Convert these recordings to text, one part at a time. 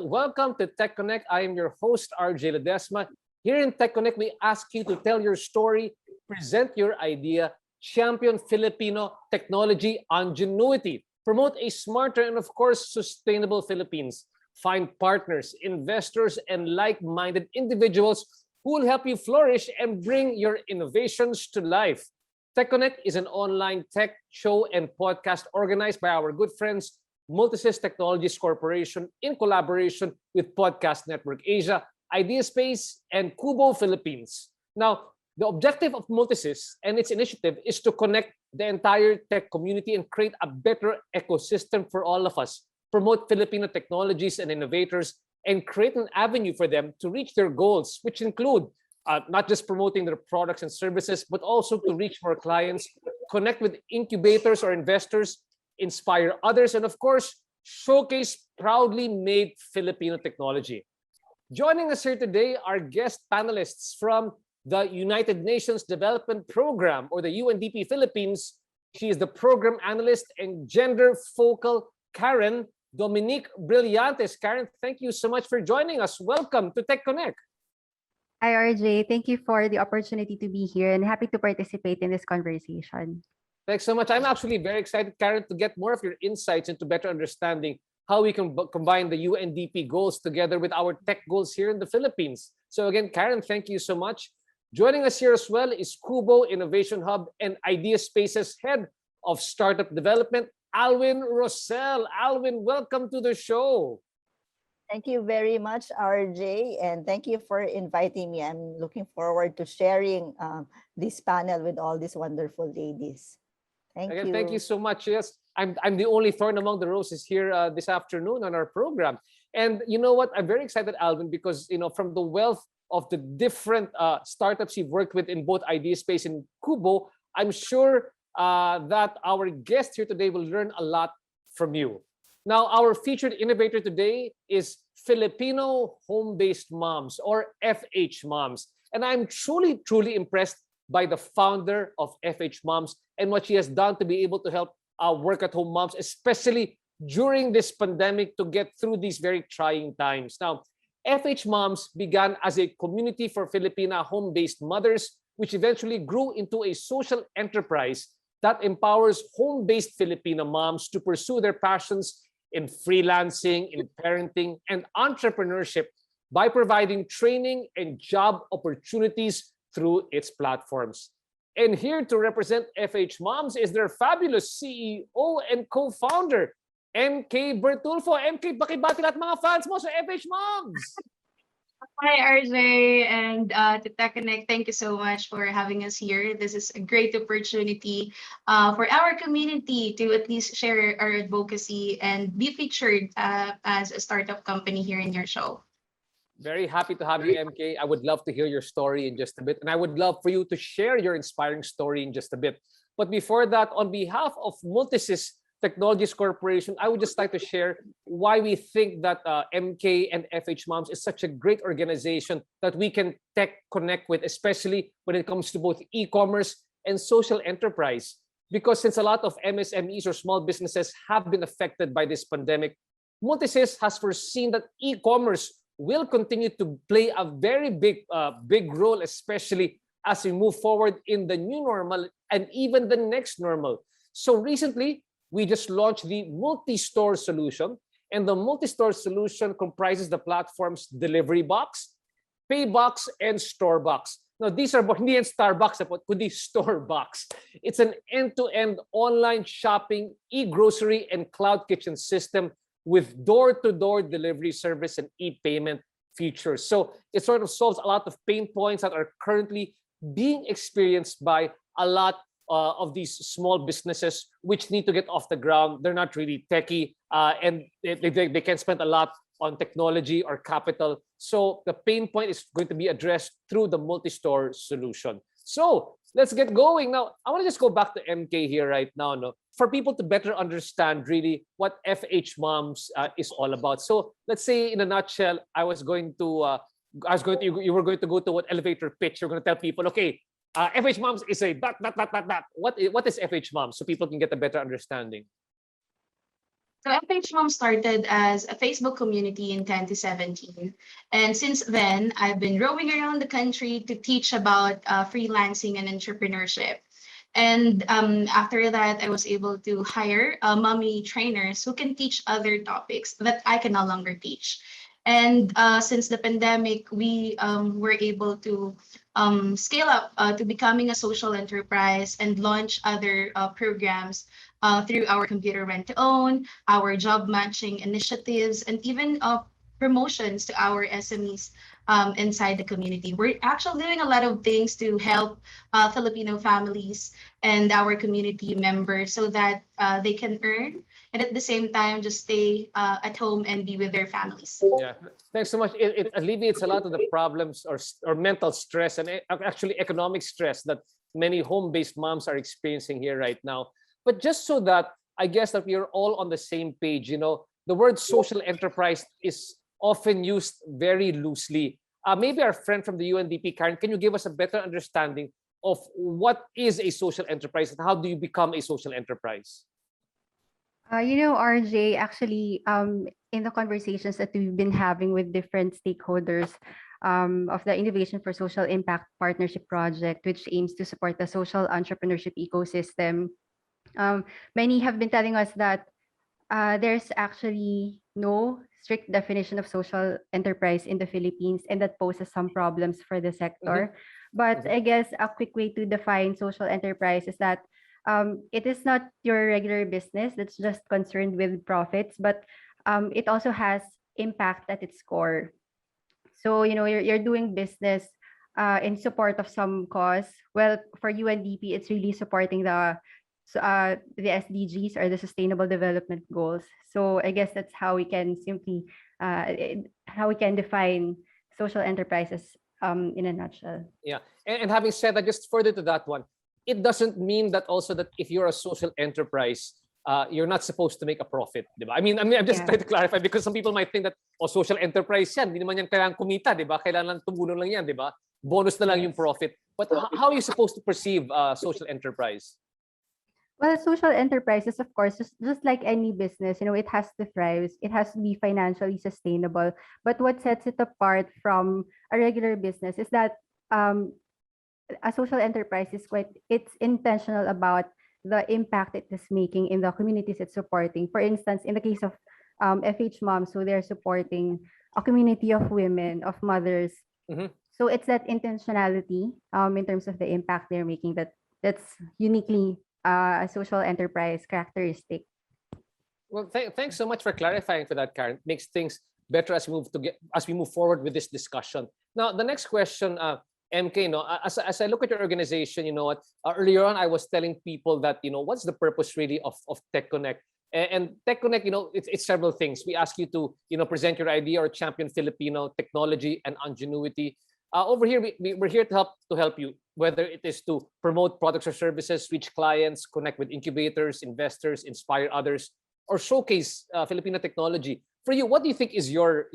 Welcome to TechConnect. I am your host, RJ Ledesma. Here in TechConnect, we ask you to tell your story, present your idea, champion Filipino technology ingenuity, promote a smarter and, of course, sustainable Philippines, find partners, investors, and like-minded individuals who will help you flourish and bring your innovations to life. TechConnect is an online tech show and podcast organized by our good friends Multisys Technologies Corporation in collaboration with Podcast Network Asia, IdeaSpace, and QBO Philippines. Now, the objective of Multisys and its initiative is to connect the entire tech community and create a better ecosystem for all of us, promote Filipino technologies and innovators, and create an avenue for them to reach their goals, which include not just promoting their products and services, but also to reach more clients, connect with incubators or investors, inspire others, and of course, showcase proudly made Filipino technology. Joining us here today are guest panelists from the United Nations Development Program, or the UNDP Philippines. She is the program analyst and gender focal Karen Dominique Brillantes. Karen, thank you so much for joining us. Welcome to TechConnect. Hi, RJ. Thank you for the opportunity to be here and happy to participate in this conversation. Thanks so much. I'm actually very excited, Karen, to get more of your insights into better understanding how we can combine the UNDP goals together with our tech goals here in the Philippines. So again, Karen, thank you so much. Joining us here as well is QBO Innovation Hub and IdeaSpace's Head of Startup Development, Alwyn Rosel. Alwyn, welcome to the show. Thank you very much, RJ, and thank you for inviting me. I'm looking forward to sharing this panel with all these wonderful ladies. Again, thank you so much. Yes, I'm the only thorn among the roses here this afternoon on our program. And you know what? I'm very excited, Alvin, because from the wealth of the different startups you've worked with in both IdeaSpace and QBO, I'm sure that our guest here today will learn a lot from you. Now, our featured innovator today is Filipino Home-Based Moms, or FHMoms. And I'm truly, truly impressed by the founder of FHMoms and what she has done to be able to help work-at-home moms, especially during this pandemic, to get through these very trying times. Now, FHMoms began as a community for Filipina home-based mothers, which eventually grew into a social enterprise that empowers home-based Filipina moms to pursue their passions in freelancing, in parenting, and entrepreneurship by providing training and job opportunities through its platforms. And here to represent FHMoms is their fabulous CEO and co-founder, MK Bertulfo. MK, pakibati lahat mga fans mo sa FHMoms! Hi, RJ, and to TechConnect, thank you so much for having us here. This is a great opportunity for our community to at least share our advocacy and be featured as a startup company here in your show. Very happy to have you, MK. I would love to hear your story in just a bit. And I would love for you to share your inspiring story in just a bit. But before that, on behalf of Multisys Technologies Corporation, I would just like to share why we think that MK and FHMoms is such a great organization that we can tech connect with, especially when it comes to both e-commerce and social enterprise. Because since a lot of MSMEs or small businesses have been affected by this pandemic, Multisys has foreseen that e-commerce will continue to play a very big role, especially as we move forward in the new normal and even the next normal. So recently, we just launched the multi-store solution, and the multi-store solution comprises the platforms Delivery Box, Paybox, and Store Box. Now, these are hindi yan Starbucks, kundi Store Box. It's an end-to-end online shopping, e-grocery, and cloud kitchen system with door-to-door delivery service and e-payment features. So it sort of solves a lot of pain points that are currently being experienced by a lot of these small businesses which need to get off the ground. They're not really techie and they can spend a lot on technology or capital. So the pain point is going to be addressed through the multi-store solution. So let's get going. Now, I want to just go back to MK here right now, for people to better understand really what FHMoms is all about. So let's say in a nutshell, you were going to go to what elevator pitch. You're going to tell people, okay, FHMoms is a dot. What is FHMoms so people can get a better understanding? So FHMom started as a Facebook community in 2017. And since then, I've been roaming around the country to teach about freelancing and entrepreneurship. And after that, I was able to hire mommy trainers who can teach other topics that I can no longer teach. And since the pandemic, we were able to scale up to becoming a social enterprise and launch other programs through our computer rent to own, our job matching initiatives, and even promotions to our SMEs inside the community. We're actually doing a lot of things to help Filipino families and our community members so that they can earn and at the same time just stay at home and be with their families. Yeah, thanks so much. It alleviates a lot of the problems or mental stress and actually economic stress that many home-based moms are experiencing here right now. But just so that I guess that we are all on the same page, the word social enterprise is often used very loosely. Maybe our friend from the UNDP, Karen, can you give us a better understanding of what is a social enterprise and how do you become a social enterprise? RJ, actually, in the conversations that we've been having with different stakeholders of the Innovation for Social Impact Partnership Project, which aims to support the social entrepreneurship ecosystem, many have been telling us that there's actually no strict definition of social enterprise in the Philippines, and that poses some problems for the sector. But I guess a quick way to define social enterprise is that it is not your regular business that's just concerned with profits, but it also has impact at its core. So, you're doing business in support of some cause. Well, for UNDP, it's really supporting the SDGs or the Sustainable Development Goals. So I guess that's how we can how we can define social enterprises in a nutshell. Yeah, and having said that, just further to that one, it doesn't mean that also that if you're a social enterprise, you're not supposed to make a profit, di ba? I'm just Yeah. trying to clarify because some people might think that social enterprise yan, hindi naman yan kailangan kumita, di ba? Kailangan tumulong lang yan, di ba? Bonus na lang yung Yes. profit. But how are you supposed to perceive social enterprise? Well, social enterprises, of course, just like any business, it has to thrive. It has to be financially sustainable. But what sets it apart from a regular business is that a social enterprise it's intentional about the impact it is making in the communities it's supporting. For instance, in the case of FHMoms, so they're supporting a community of women, of mothers. Mhm. So it's that intentionality in terms of the impact they're making that's uniquely a social enterprise characteristic. Well, thanks so much for clarifying for that, Karen. Makes things better as we move forward with this discussion. Now, the next question, MK, as I look at your organization, what earlier on I was telling people that what's the purpose really of TechConnect, and TechConnect, it's several things. We ask you to present your idea or champion Filipino technology and ingenuity. Over here, we're here to help you, whether it is to promote products or services, reach clients, connect with incubators, investors, inspire others, or showcase Filipino technology. For you, what do you think is your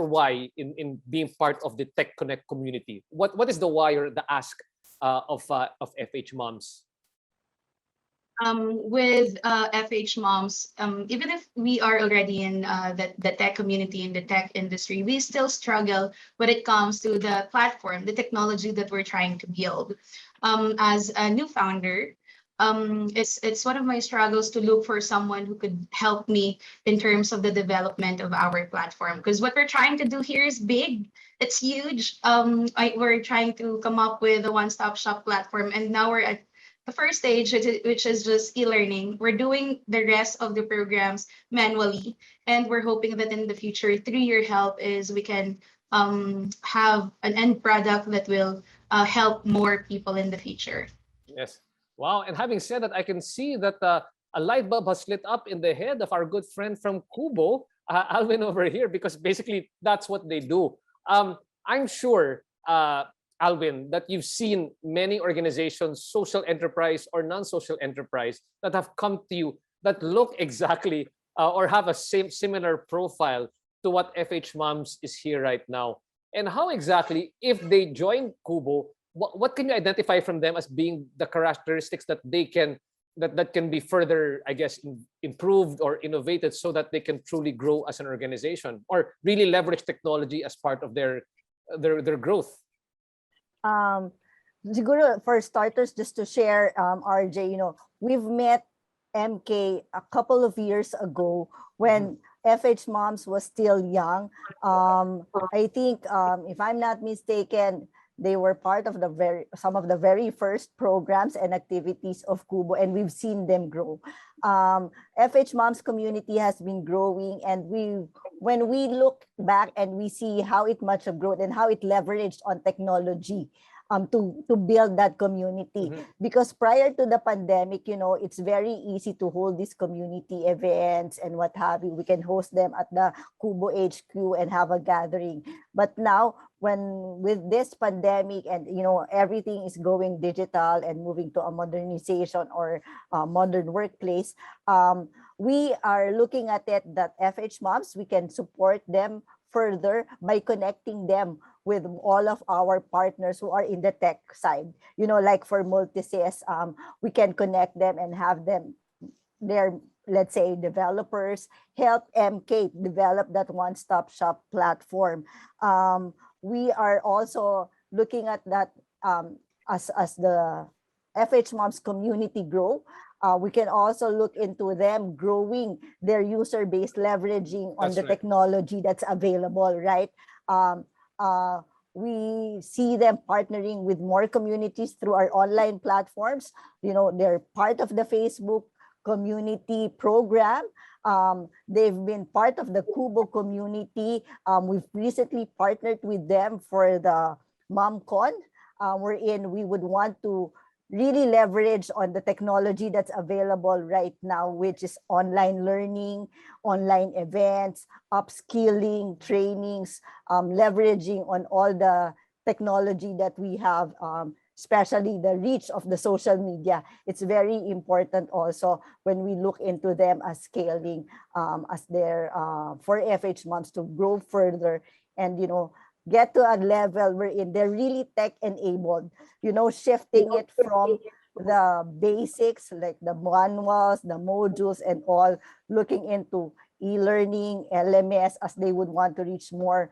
why in being part of the TechConnect community? What is the why or the ask of FHMoms? With FHMoms, even if we are already in the tech community, in the tech industry, we still struggle when it comes to the platform, the technology that we're trying to build. As a new founder, it's one of my struggles to look for someone who could help me in terms of the development of our platform. Because what we're trying to do here is big. It's huge. We're trying to come up with a one-stop shop platform, and now we're at the first stage, which is just e-learning. We're doing the rest of the programs manually, and we're hoping that in the future, through your help, is we can have an end product that will help more people in the future. Yes. Wow. And having said that, I can see that a light bulb has lit up in the head of our good friend from QBO, Alwyn over here, because basically that's what they do. I'm sure, Alwyn, that you've seen many organizations, social enterprise or non-social enterprise, that have come to you that look exactly or have a similar profile to what FHMoms is here right now. And how exactly, if they join QBO, what can you identify from them as being the characteristics that they can that can be further, I guess, improved or innovated so that they can truly grow as an organization or really leverage technology as part of their growth? Siguro for starters, just to share, RJ, we've met MK a couple of years ago when FHMoms was still young. I think, if I'm not mistaken, they were part of some of the very first programs and activities of QBO, and we've seen them grow. FHMoms community has been growing, and when we look back and we see how it much of growth and how it leveraged on technology to build that community. Because prior to the pandemic, it's very easy to hold these community events and what have you. We can host them at the QBO HQ and have a gathering. But now, with this pandemic and everything is going digital and moving to a modernization or a modern workplace, we are looking at it that FHMoms, we can support them further by connecting them with all of our partners who are in the tech side. Like for Multisys, we can connect them and have them, their, let's say, developers, help MK develop that one-stop shop platform. We are also looking at that as the FHMoms community grow. We can also look into them growing their user base, leveraging on the technology that's available, right? We see them partnering with more communities through our online platforms. They're part of the Facebook community program. They've been part of the QBO community. We've recently partnered with them for the MomCon, wherein we would want to really leverage on the technology that's available right now, which is online learning, online events, upskilling, trainings, leveraging on all the technology that we have, especially the reach of the social media. It's very important also when we look into them as scaling as their for FHMoms to grow further and get to a level wherein they're really tech enabled, shifting it from the basics like the manuals, the modules and all, looking into e-learning, LMS, as they would want to reach more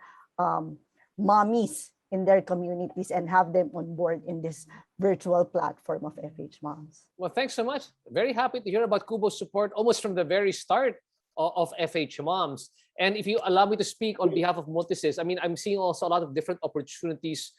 mommies in their communities and have them on board in this virtual platform of FHMoms. Well, thanks so much. Very happy to hear about QBO's support almost from the very start of FHMoms. And if you allow me to speak on behalf of Multisys, I'm seeing also a lot of different opportunities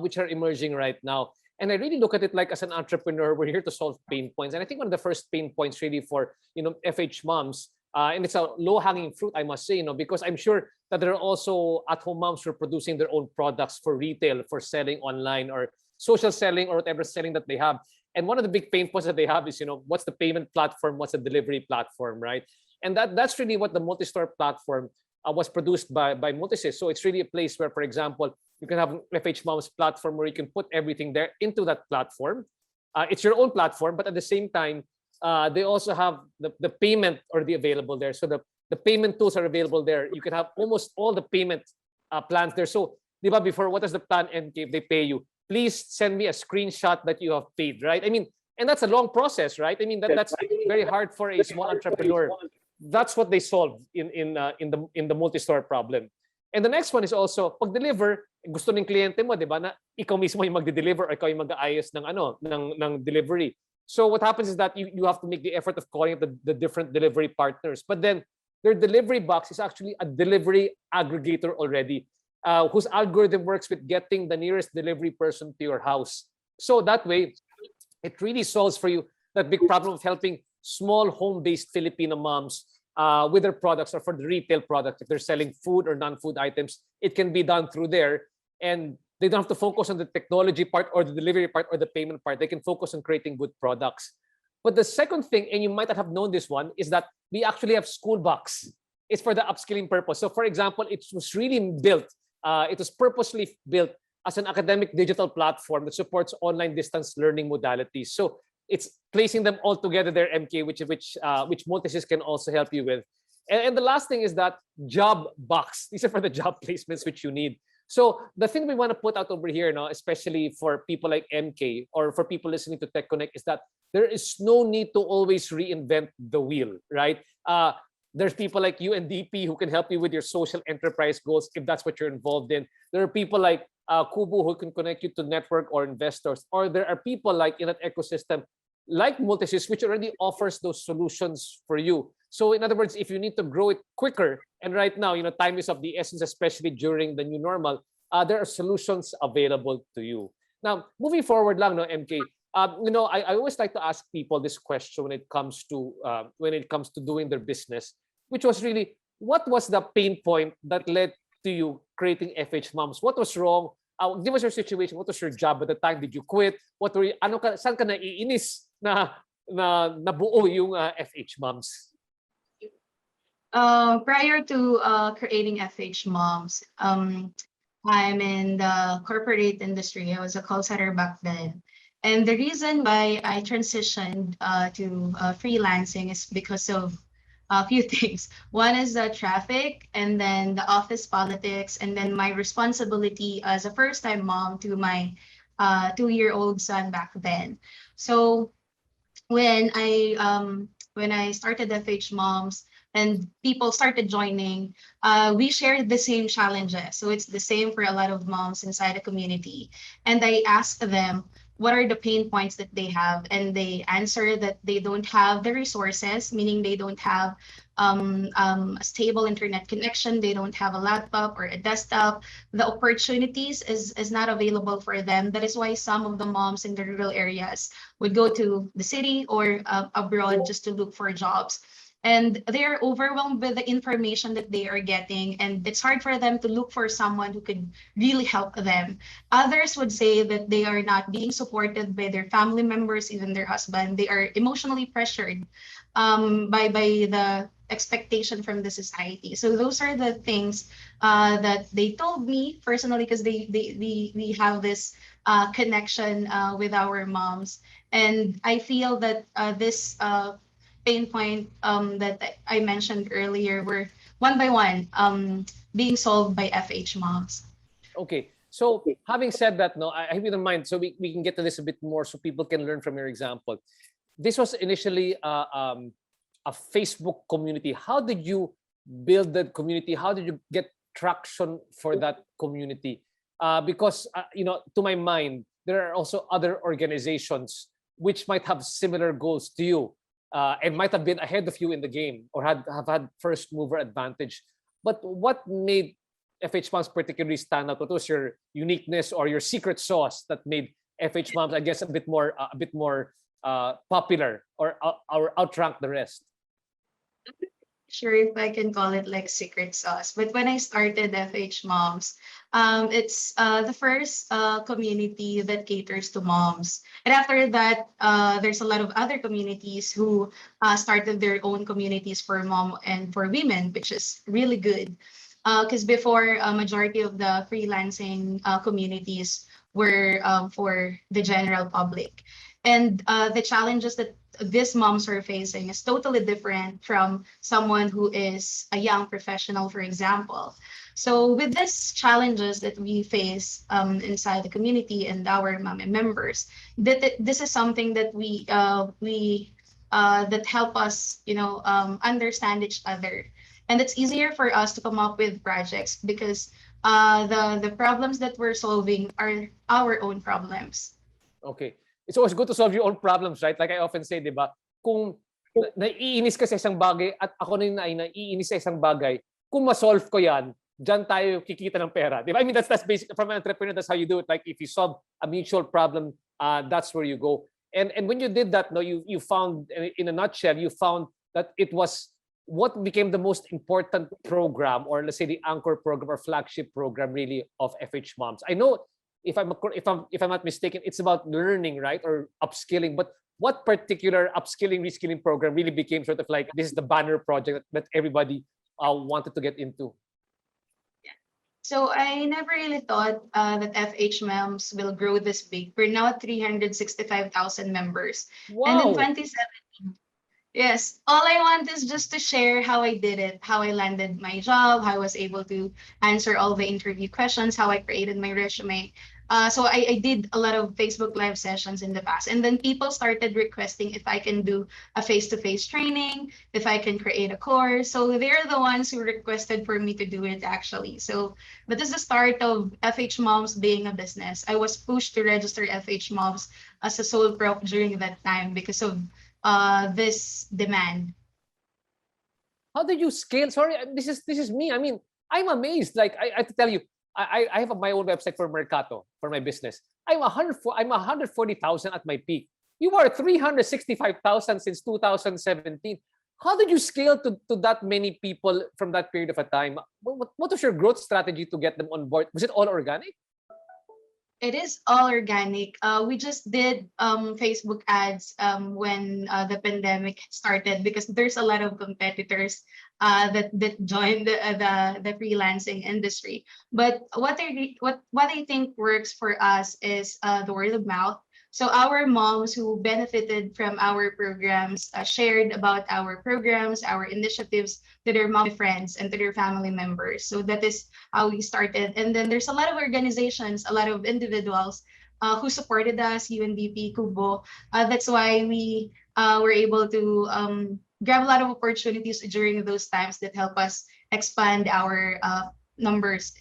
which are emerging right now. And I really look at it like as an entrepreneur, we're here to solve pain points. And I think one of the first pain points really for FHMoms, and it's a low-hanging fruit, I must say, because I'm sure that there are also at-home moms who are producing their own products for retail, for selling online or social selling or whatever selling that they have. And one of the big pain points that they have is, what's the payment platform, what's the delivery platform, right? And that's really what the multi-store platform was produced by Multisys. So it's really a place where, for example, you can have an FHMoms platform where you can put everything there into that platform. It's your own platform, but at the same time, they also have the payment already available there. So the payment tools are available there. You can have almost all the payment plans there. So, before, what does the plan end if they pay you? Please send me a screenshot that you have paid, right? And that's a long process, right? That's very hard for a small entrepreneur. That's what they solved in the multi-store problem. And the next one is also pag-deliver, gusto ng kliyente mo, 'di ba, na ikaw mismo yung magde-deliver or ikaw yung mag-aayos ng delivery. So what happens is that you have to make the effort of calling the different delivery partners. But then their delivery box is actually a delivery aggregator already, whose algorithm works with getting the nearest delivery person to your house. So that way, it really solves for you that big problem of helping small home-based Filipino moms with their products or for the retail product. If they're selling food or non-food items, it can be done through there. And they don't have to focus on the technology part or the delivery part or the payment part. They can focus on creating good products. But the second thing, and you might not have known this one, is that we actually have school box. It's for the upskilling purpose. So for example, it was really built, it was purposely built as an academic digital platform that supports online distance learning modalities. So it's placing them all together there, MK, which Multisys can also help you with. And the last thing is that job box. These are for the job placements which you need. So the thing we want to put out over here, no, especially for people like MK or for people listening to TechConnect, is that there is no need to always reinvent the wheel, right? There's people like UNDP who can help you with your social enterprise goals if that's what you're involved in. There are people like Kubu who can connect you to network or investors, or there are people like in that ecosystem like Multisys, which already offers those solutions for you. So in other words, if you need to grow it quicker, and right now, time is of the essence, especially during the new normal, there are solutions available to you. Now, moving forward lang, no, MK, I always like to ask people this question when it comes to doing their business, which was really, what was the pain point that led to you creating FHMoms? What was wrong? Give us your situation. What was your job at the time? Did you quit? What were you, saan ka naiinis na nabuo yung FHMoms? Prior to creating FHMoms, I'm in the corporate industry. I was a call center back then. And the reason why I transitioned to freelancing is because of a few things. One is the traffic, and then the office politics, and then my responsibility as a first-time mom to my 2-year-old son back then. So when I started FH Moms and people started joining, we shared the same challenges. So it's the same for a lot of moms inside the community. And I asked them, what are the pain points that they have? And they answer that they don't have the resources, meaning they don't have a stable internet connection, they don't have a laptop or a desktop. The opportunities is not available for them. That is why some of the moms in the rural areas would go to the city or abroad just to look for jobs. And they are overwhelmed with the information that they are getting, and it's hard for them to look for someone who could really help them. Others would say that they are not being supported by their family members, even their husband. They are emotionally pressured by the expectation from the society. So those are the things that they told me personally, because we have this connection with our moms. And I feel that this pain point that I mentioned earlier were one by one being solved by FH Moms. Okay. So having said that, no, I hope you don't mind. So we can get to this a bit more so people can learn from your example. This was initially a Facebook community. How did you build that community? How did you get traction for that community? Because, to my mind, there are also other organizations which might have similar goals to you. And might have been ahead of you in the game or have had first mover advantage. But what made FH Moms particularly stand out? What was your uniqueness or your secret sauce that made FH Moms, I guess, a bit more popular or outrank the rest? Sure if I can call it like secret sauce. But when I started FH Moms, it's the first community that caters to moms. And after that, there's a lot of other communities who started their own communities for mom and for women, which is really good. Because before, a majority of the freelancing communities were for the general public. And the challenges that these moms are facing is totally different from someone who is a young professional, for example. So with these challenges that we face inside the community and our mom members, this is something that we that help us, understand each other. And it's easier for us to come up with projects because the problems that we're solving are our own problems. Okay. It's always good to solve your own problems, right? Like I often say, di ba? Kung naiinis ka sa isang bagay at ako na naiinis sa isang bagay, kung ma-solve ko yan, dyan tayo kikita ng pera. Di ba? I mean, that's basic. From an entrepreneur, that's how you do it. Like if you solve a mutual problem, that's where you go. And when you did that, no, you found, in a nutshell, you found that it was what became the most important program, or let's say the anchor program or flagship program, really, of FH Moms. I know if I'm not mistaken, it's about learning, right, or upskilling. But what particular upskilling, reskilling program really became sort of like this is the banner project that everybody wanted to get into? So I never really thought that FHMoms will grow this big. We're now at 365,000 members. Wow. And in 2017, Yes, all I want is just to share how I did it, how I landed my job, how I was able to answer all the interview questions, how I created my resume. So I did a lot of Facebook Live sessions in the past. And then people started requesting if I can do a face-to-face training, if I can create a course. So they're the ones who requested for me to do it actually. So that is the start of FH Moms being a business. I was pushed to register FH Moms as a sole prop during that time because of this demand. How did you scale? Sorry, this is me. I mean, I'm amazed. Like I have to tell you, I have my own website for Mercato for my business. I'm 140,000 at my peak. You are 365,000 since 2017. How did you scale to that many people from that period of a time? What was your growth strategy to get them on board? Was it all organic? It is all organic. We just did Facebook ads when the pandemic started because there's a lot of competitors that joined the freelancing industry. But what I think works for us is the word of mouth. So our moms who benefited from our programs shared about our programs, our initiatives to their mom friends and to their family members. So that is how we started. And then there's a lot of organizations, a lot of individuals who supported us, UNDP, QBO. That's why we were able to grab a lot of opportunities during those times that help us expand our numbers.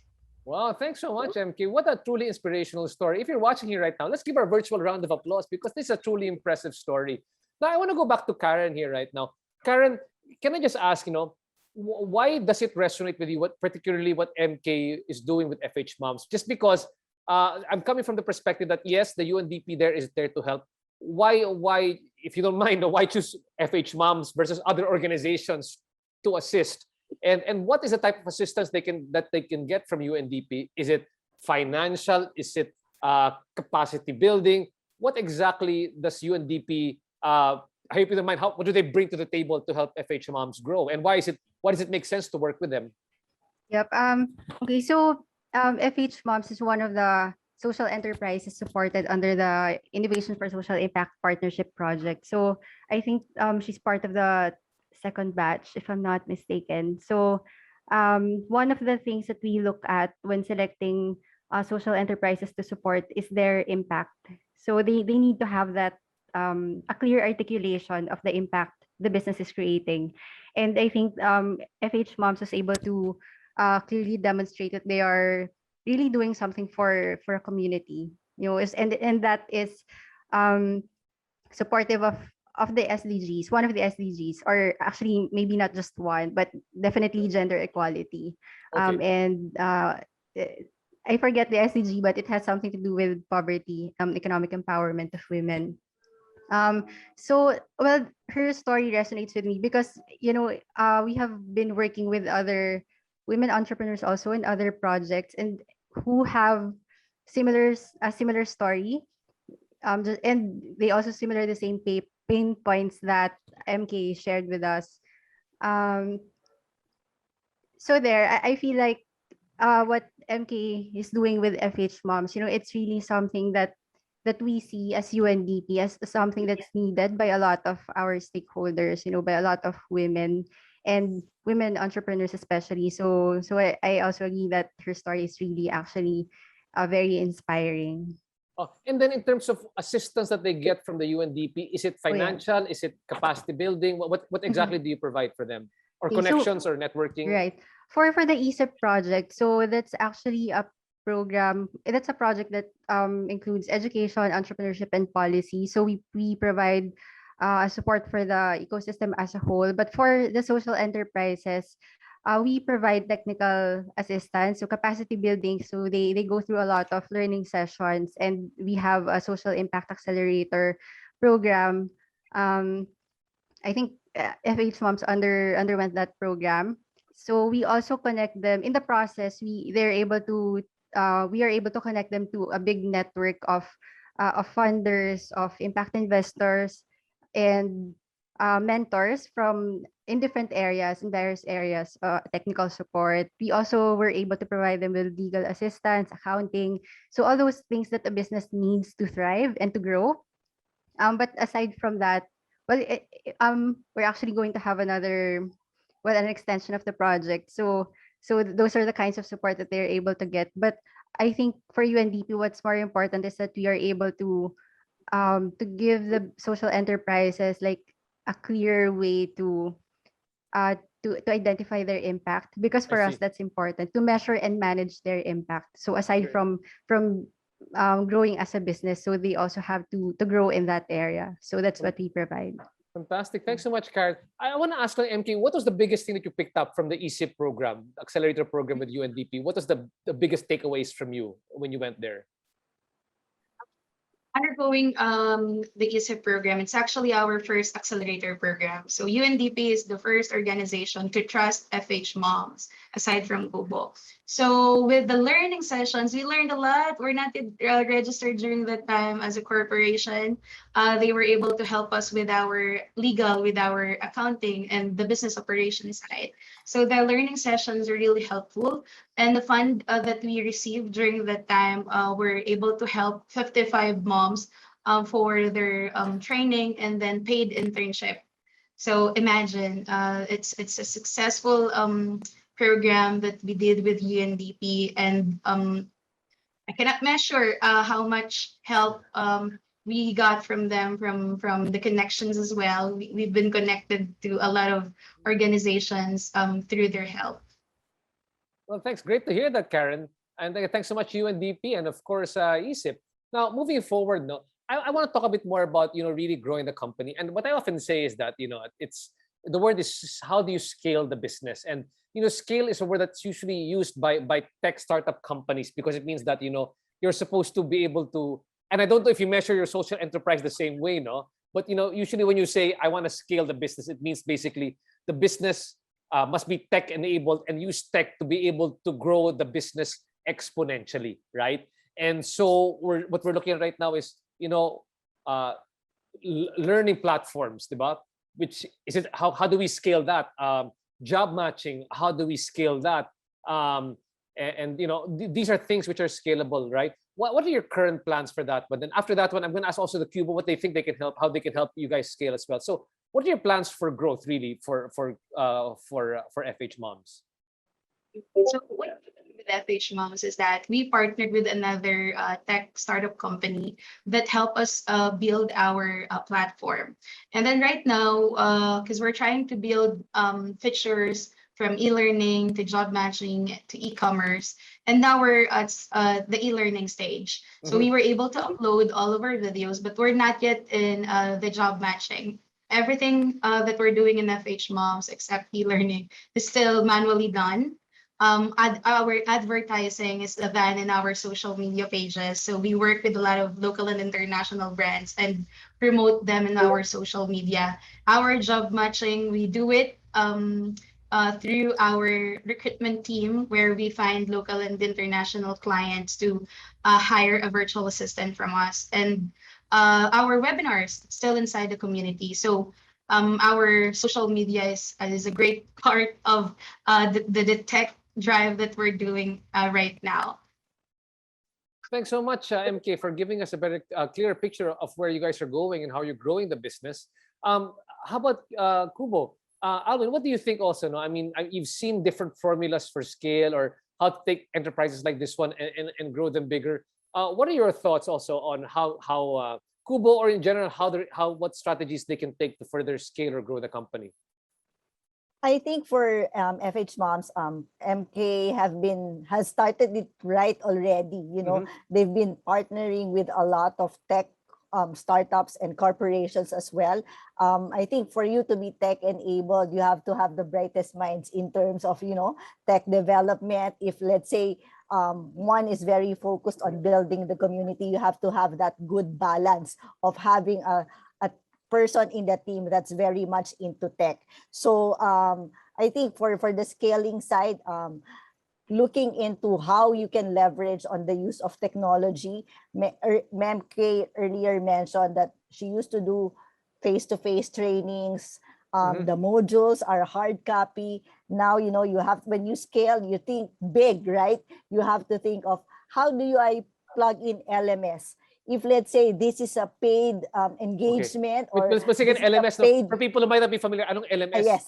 Wow, thanks so much, MK. What a truly inspirational story. If you're watching here right now, let's give our virtual round of applause because this is a truly impressive story. Now, I want to go back to Karen here right now. Karen, can I just ask, why does it resonate with you, particularly what MK is doing with FH Moms? Just because I'm coming from the perspective that, yes, the UNDP there is there to help. Why, if you don't mind, why choose FH Moms versus other organizations to assist? And what is the type of assistance that they can get from UNDP? Is it financial? Is it capacity building? What exactly does UNDP? I hope you don't mind. What do they bring to the table to help FH Moms grow? And why does it make sense to work with them? Yep. Okay. So FH Moms is one of the social enterprises supported under the Innovation for Social Impact Partnership Project. So I think she's part of the second batch, if I'm not mistaken. So one of the things that we look at when selecting social enterprises to support is their impact. So they need to have that a clear articulation of the impact the business is creating. And I think FH Moms was able to clearly demonstrate that they are really doing something for a community. And that is um, supportive of the SDGs, one of the SDGs, or actually maybe not just one, but definitely gender equality. Okay. And I forget the SDG, but it has something to do with poverty, economic empowerment of women. So, well, her story resonates with me because, we have been working with other women entrepreneurs also in other projects and who have a similar story. And they also similar the same pain points that MK shared with us. Um, so there, I feel like what MK is doing with FH Moms, it's really something that we see as UNDP as something that's needed by a lot of our stakeholders, by a lot of women and women entrepreneurs especially. So I also agree that her story is really actually very inspiring. And then in terms of assistance that they get from the UNDP, is it Oh, yeah. financial? Is it capacity building? What exactly do you provide for them? Or Okay, so connections or networking? right. For the ESIP project, so that's actually a program. That's a project that includes education, entrepreneurship, and policy. So we provide support for the ecosystem as a whole. But for the social enterprises, we provide technical assistance, so capacity building. So they go through a lot of learning sessions, and we have a social impact accelerator program. Um, I think FH Moms underwent that program. So we also connect them in the process. We are able to connect them to a big network of funders, of impact investors, and mentors from in different areas, in various areas, technical support. We also were able to provide them with legal assistance, accounting, so all those things that a business needs to thrive and to grow. But aside from that, Well, we're actually going to have an extension of the project. So those are the kinds of support that they're able to get. But I think for UNDP, what's more important is that we are able to give the social enterprises like a clear way uh to identify their impact, because I for us see. that's important to measure and manage their impact. So aside Great. from growing as a business, so they also have to grow in that area. So that's what we provide. Fantastic. Thanks so much, Karen. I want to ask on MK, what was the biggest thing that you picked up from the ESIP program, the accelerator program with UNDP? What was the biggest takeaways from you when you went there? Undergoing the ESIP program. It's actually our first accelerator program. So UNDP is the first organization to trust FHMoms aside from QBO. So with the learning sessions, we learned a lot. We're not registered during that time as a corporation. They were able to help us with our legal, with our accounting, and the business operations side. So the learning sessions are really helpful. And the fund that we received during that time, we're able to help 55 moms for their training and then paid internship. So imagine, it's a successful program that we did with UNDP, and I cannot measure how much help we got from them, from the connections as well. We've been connected to a lot of organizations through their help. Well, thanks. Great to hear that, Karen. And thanks so much, UNDP, and of course, ESIP. Now, moving forward, no, I want to talk a bit more about really growing the company. And what I often say is that it's the word is how do you scale the business? And scale is a word that's usually used by tech startup companies because it means that you're supposed to be able to. And I don't know if you measure your social enterprise the same way, no. But usually when you say I want to scale the business, it means basically the business must be tech enabled and use tech to be able to grow the business exponentially, right? And so what we're looking at right now is uh, learning platforms, diba? Which is it? How do we scale that? Job matching. How do we scale that? And these are things which are scalable, right? What are your current plans for that? But then after that one, I'm going to ask also the QBO what they think they can help, how they can help you guys scale as well. So what are your plans for growth really for FHMoms? So what we did with FHMoms is that we partnered with another tech startup company that helped us build our platform. And then right now, because we're trying to build features from e-learning to job matching to e-commerce, and now we're at the e-learning stage. So we were able to upload all of our videos, but we're not yet in the job matching. Everything that we're doing in FHMoms, except e-learning, is still manually done. Our advertising is done in our social media pages. So we work with a lot of local and international brands and promote them in our social media. Our job matching, we do it through our recruitment team, where we find local and international clients to hire a virtual assistant from us. And our webinars still inside the community. So our social media is a great part of the tech drive that we're doing right now. Thanks so much, MK, for giving us a better, clearer picture of where you guys are going and how you're growing the business. How about Kubo? Alwyn, what do you think also? No, I mean, you've seen different formulas for scale or how to take enterprises like this one and grow them bigger. What are your thoughts also on how Kubo or in general what strategies they can take to further scale or grow the company? I think for FHMoms, MK has started it right already. They've been partnering with a lot of tech startups and corporations as well. I think for you to be tech enabled, you have to have the brightest minds in terms of tech development. If let's say one is very focused on building the community, you have to have that good balance of having a person in the team that's very much into tech. So I think for the scaling side, looking into how you can leverage on the use of technology. Memke earlier mentioned that she used to do face-to-face trainings. The modules are hard copy. Now, you have, when you scale, you think big, right? You have to think of how do I plug in LMS if let's say this is a paid engagement or Mas this is a LMS, no? paid, For people who might not be familiar, anong LMS? yes,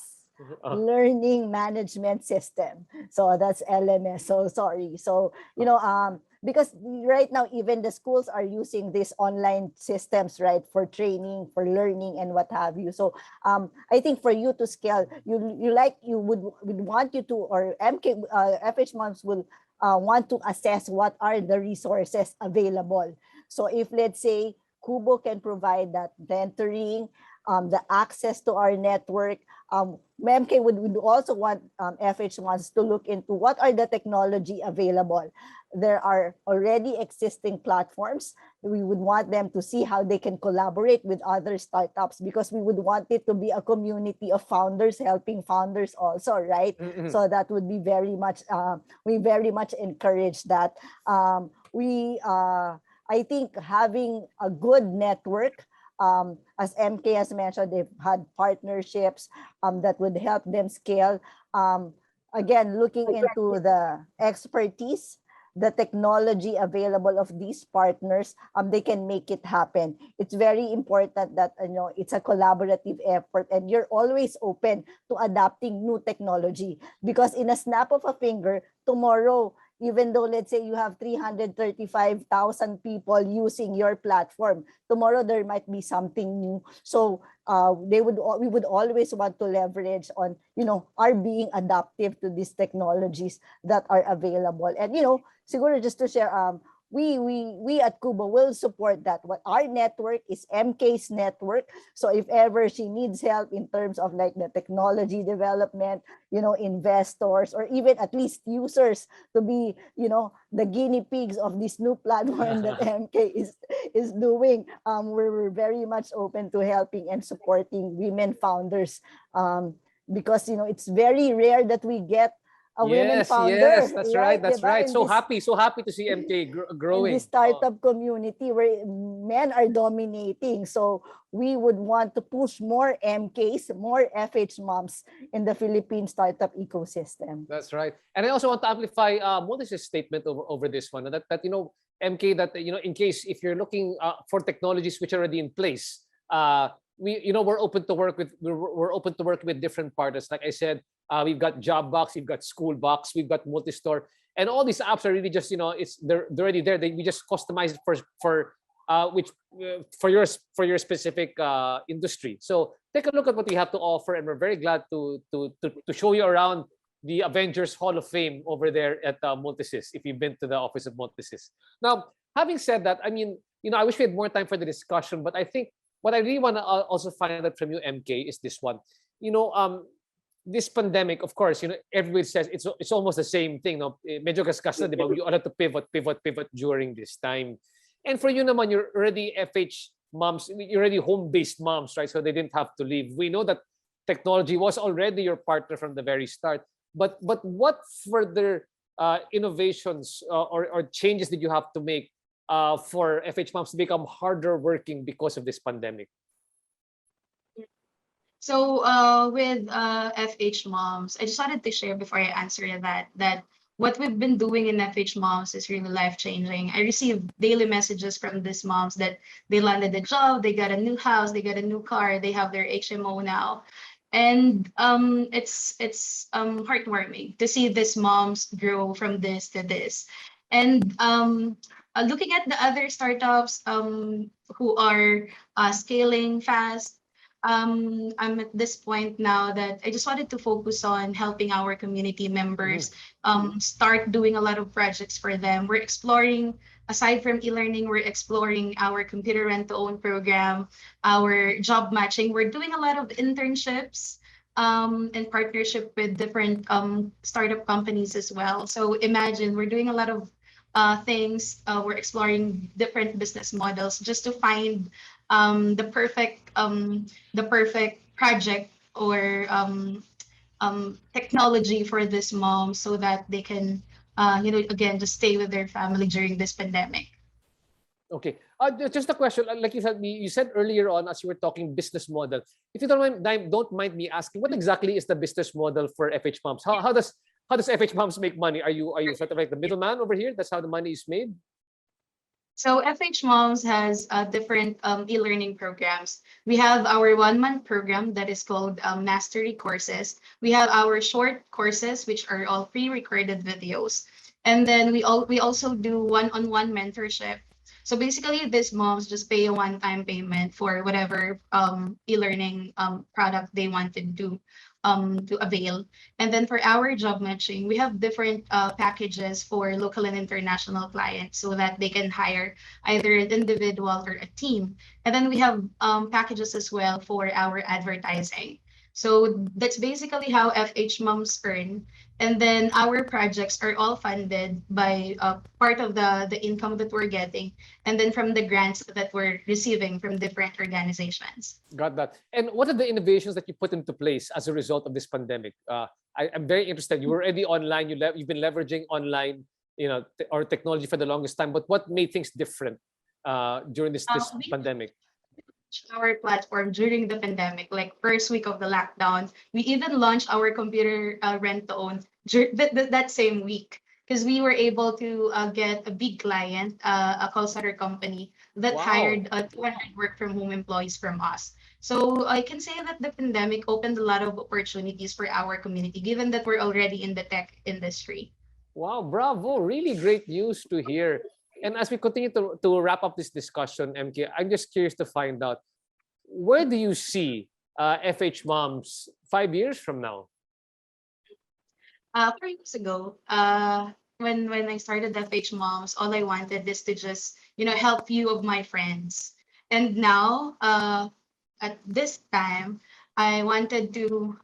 learning management system. So that's LMS. So sorry. So, you know, because right now, even the schools are using these online systems, right, for training, for learning and what have you. So I think for you to scale, you would want you to, or FHMoms will want to assess what are the resources available. So if let's say Kubo can provide that mentoring, the access to our network, MK would also want FH1s to look into what are the technology available. There are already existing platforms. We would want them to see how they can collaborate with other startups, because we would want it to be a community of founders helping founders also, right? So that would be very much, we very much encourage that. I think having a good network, as MK has mentioned, they've had partnerships that would help them scale. Again, looking into the expertise, the technology available of these partners, they can make it happen. It's very important that it's a collaborative effort, and you're always open to adapting new technology, because in a snap of a finger, tomorrow, even though let's say you have 335,000 people using your platform, tomorrow there might be something new. So we would always want to leverage on our being adaptive to these technologies that are available. And siguro just to share, we at Kubo will support that. What our network is MK's network. So if ever she needs help in terms of like the technology development, investors, or even at least users to be, the guinea pigs of this new platform that MK is doing, we're very much open to helping and supporting women founders, because it's very rare that we get a women founder. Yes, that's right. That's diba? right. So happy to see MK growing. In the startup community where men are dominating. So we would want to push more MKs, more FHMoms in the Philippine startup ecosystem. That's right. And I also want to amplify Multisys statement over this one, that MK, that in case if you're looking for technologies which are already in place, we're open to work with different partners. Like I said, we've got Jobbox, we've got Schoolbox, we've got Multistore, and all these apps are really just they're already there. We just customize it for your specific industry. So take a look at what we have to offer, and we're very glad to show you around the Avengers Hall of Fame over there at Multisys, if you've been to the office of Multisys. Now, having said that, I mean, I wish we had more time for the discussion, but I think what I really want to also find out from you, MK, is this one. This pandemic, of course, everybody says it's almost the same thing. No? Medyo gasgas na, di ba? You ought to pivot during this time. And for you naman, you're already FH moms, you're already home-based moms, right? So they didn't have to leave. We know that technology was already your partner from the very start. But what further innovations or changes did you have to make for FH moms to become harder working because of this pandemic? So with FHMoms, I just wanted to share before I answer that what we've been doing in FHMoms is really life-changing. I receive daily messages from these moms that they landed a job, they got a new house, they got a new car, they have their HMO now. And it's heartwarming to see these moms grow from this to this. And looking at the other startups who are scaling fast, I'm at this point now that I just wanted to focus on helping our community members start doing a lot of projects for them. We're exploring, aside from e-learning, we're exploring our computer rent-to-own program, our job matching. We're doing a lot of internships in partnership with different startup companies as well. So imagine we're doing a lot of things. We're exploring different business models just to find the perfect project or technology for this mom, so that they can again just stay with their family during this pandemic. Okay. Just a question. Like you said earlier on, as you were talking business model. If you don't mind me asking, what exactly is the business model for FHMoms? How does FHMoms make money? Are you sort of like the middleman over here? That's how the money is made? So FHMoms has different e-learning programs. We have our 1 month program that is called Mastery Courses. We have our short courses, which are all pre-recorded videos. And then we also do one-on-one mentorship. So basically, these moms just pay a one-time payment for whatever e-learning product they want to avail. And then for our job matching, we have different packages for local and international clients so that they can hire either an individual or a team. And then we have packages as well for our advertising. So that's basically how FH Moms earn. And then our projects are all funded by part of the income that we're getting, and then from the grants that we're receiving from different organizations. Got that. And what are the innovations that you put into place as a result of this pandemic? I'm very interested. You were already online. You've been leveraging online, or technology for the longest time. But what made things different during this We pandemic? launched our platform during the pandemic, like first week of the lockdown. We even launched our computer rent to own that same week because we were able to get a big client, a call center company that Wow. hired 200 work from home employees from us. So I can say that the pandemic opened a lot of opportunities for our community, given that we're already in the tech industry. Wow, bravo. Really great news to hear. And as we continue to wrap up this discussion, MK, I'm just curious to find out, where do you see FH Moms 5 years from now? 3 years ago, when I started FH Moms, all I wanted is to just help few of my friends. And now, at this time, I wanted to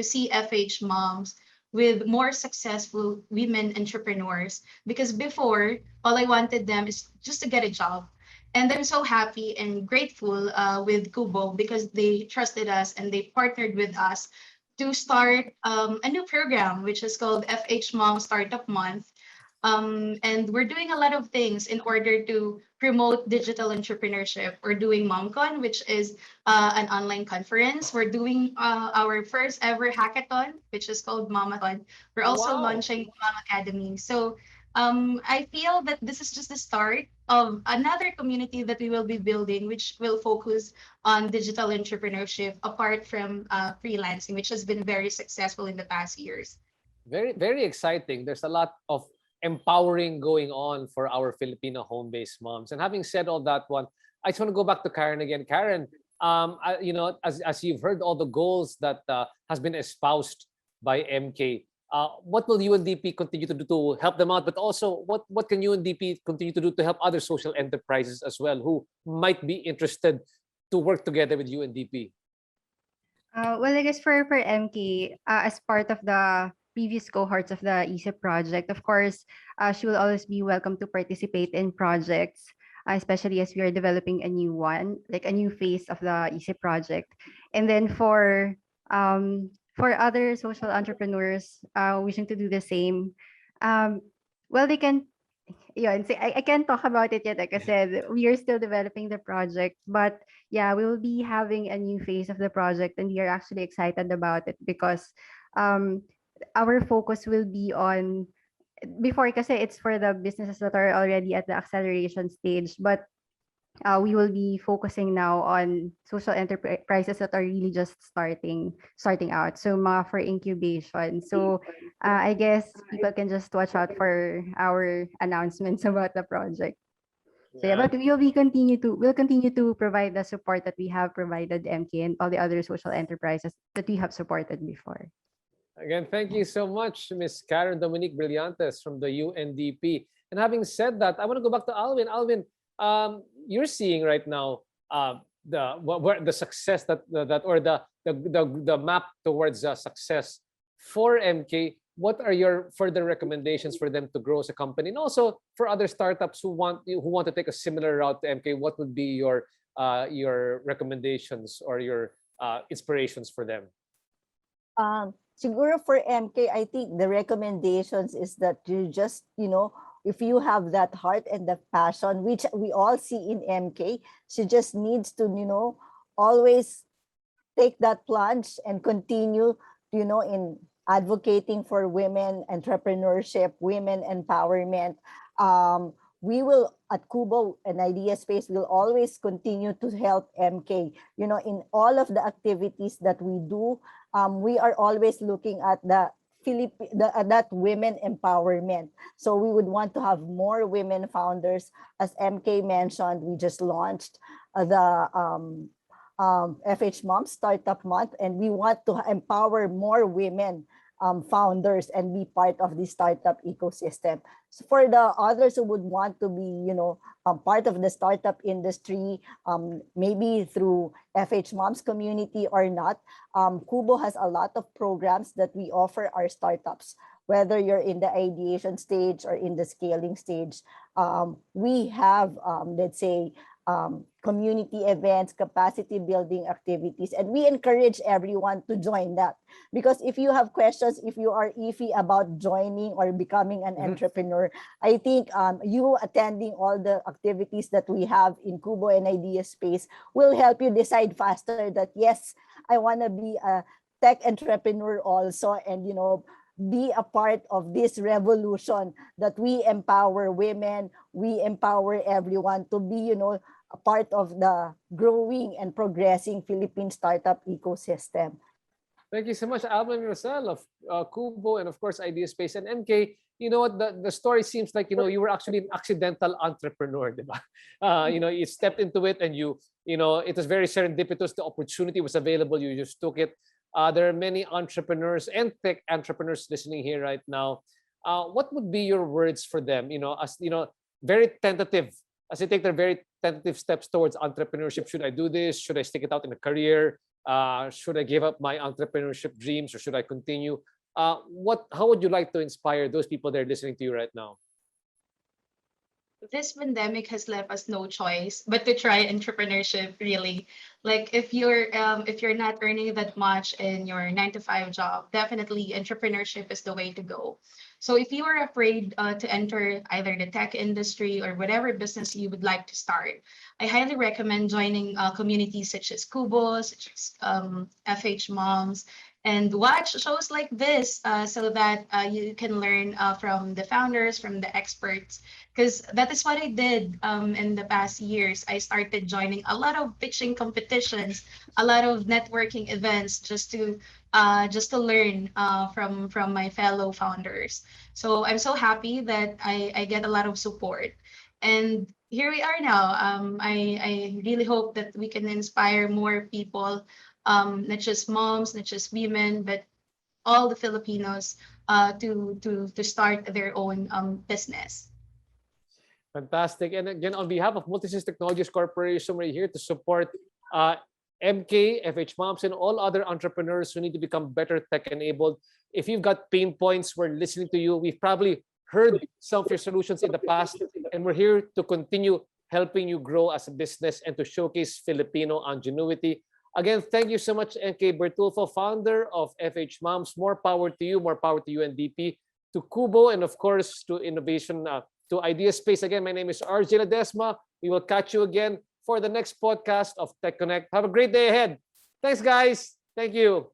see FH Moms with more successful women entrepreneurs, because before all I wanted them is just to get a job. And I'm so happy and grateful with Kubo because they trusted us and they partnered with us to start a new program, which is called FH Mom Startup Month. And we're doing a lot of things in order to promote digital entrepreneurship. We're doing MomCon, which is an online conference. We're doing our first ever hackathon, which is called Mamathon. We're also Wow. launching Mom Academy. So I feel that this is just the start of another community that we will be building, which will focus on digital entrepreneurship apart from freelancing, which has been very successful in the past years. Very, very exciting. There's a lot of empowering going on for our Filipino home-based moms. And having said all that, I just want to go back to Karen again. Karen, as you've heard all the goals that has been espoused by MK, what will UNDP continue to do to help them out? But also, what can UNDP continue to do to help other social enterprises as well who might be interested to work together with UNDP? Well, I guess for MK, as part of the previous cohorts of the ESIP project, of course, she will always be welcome to participate in projects, especially as we are developing a new one, like a new phase of the ESIP project. And then for other social entrepreneurs wishing to do the same, um, well, they can, yeah, and say I can't talk about it yet. Like I said, we are still developing the project, but yeah, we will be having a new phase of the project, and we are actually excited about it because um, our focus will be on before kasi it's for the businesses that are already at the acceleration stage, but we will be focusing now on social enterprises that are really just starting out. So mga for incubation. So I guess people can just watch out for our announcements about the project. So yeah, Yeah. but we'll continue to provide the support that we have provided MK and all the other social enterprises that we have supported before. Again, thank you so much, Miss Karen Dominique Brillantes from the UNDP. And having said that, I want to go back to Alwyn. Alwyn, you're seeing right now the success that or the map towards success for MK. What are your further recommendations for them to grow as a company, and also for other startups who want to take a similar route to MK? What would be your recommendations or your inspirations for them? Siguro for MK, I think the recommendations is that you just, if you have that heart and the passion, which we all see in MK, she just needs to, always take that plunge and continue, in advocating for women entrepreneurship, women empowerment, we will at QBO and IdeaSpace will always continue to help MK. You know, in all of the activities that we do, we are always looking at that women empowerment. So we would want to have more women founders. As MK mentioned, we just launched the FHMoms Startup Month, and we want to empower more women founders and be part of the startup ecosystem. So for the others who would want to be, you know, part of the startup industry, maybe through FHMoms community or not, QBO has a lot of programs that we offer our startups. Whether you're in the ideation stage or in the scaling stage, we have, let's say, community events, capacity building activities, and we encourage everyone to join that. Because if you have questions, if you are iffy about joining or becoming an entrepreneur, I think you attending all the activities that we have in QBO and IdeaSpace will help you decide faster that, yes, I want to be a tech entrepreneur also, and, you know, be a part of this revolution that we empower women, we empower everyone to be, you know, a part of the growing and progressing Philippine startup ecosystem. Thank you so much, Alwyn and Rosel of QBO and of course IdeaSpace and MK. You know what, the story seems like, you know, you were actually an accidental entrepreneur, diba? You know, you stepped into it and you know, it was very serendipitous. The opportunity was available. You just took it. There are many entrepreneurs and tech entrepreneurs listening here right now. What would be your words for them? You know, as you know, very tentative, as they take their very tentative steps towards entrepreneurship. Should I do this? Should I stick it out in a career? Should I give up my entrepreneurship dreams, or should I continue? How would you like to inspire those people that are listening to you right now? This pandemic has left us no choice but to try entrepreneurship, really. Like if you're not earning that much in your 9 to 5 job, definitely entrepreneurship is the way to go. So if you are afraid to enter either the tech industry or whatever business you would like to start, I highly recommend joining communities such as Kubo, such as FH Moms, and watch shows like this so that you can learn from the founders, from the experts, because that is what I did in the past years. I started joining a lot of pitching competitions, a lot of networking events, just to learn from my fellow founders. So I'm so happy that I get a lot of support, and here we are now. I really hope that we can inspire more people, not just moms, not just women, but all the Filipinos to start their own business. Fantastic. And again, on behalf of Multisys Technologies Corporation, we're here to support MK, FHMoms, and all other entrepreneurs who need to become better tech-enabled. If you've got pain points, we're listening to you. We've probably heard some of your solutions in the past, and we're here to continue helping you grow as a business and to showcase Filipino ingenuity. Again, thank you so much, MK Bertulfo, founder of FHMoms. More power to you, more power to UNDP, to QBO, and of course, to innovation, to IdeaSpace. Again, my name is RJ Ledesma. We will catch you again for the next podcast of TechConnect. Have a great day ahead. Thanks, guys. Thank you.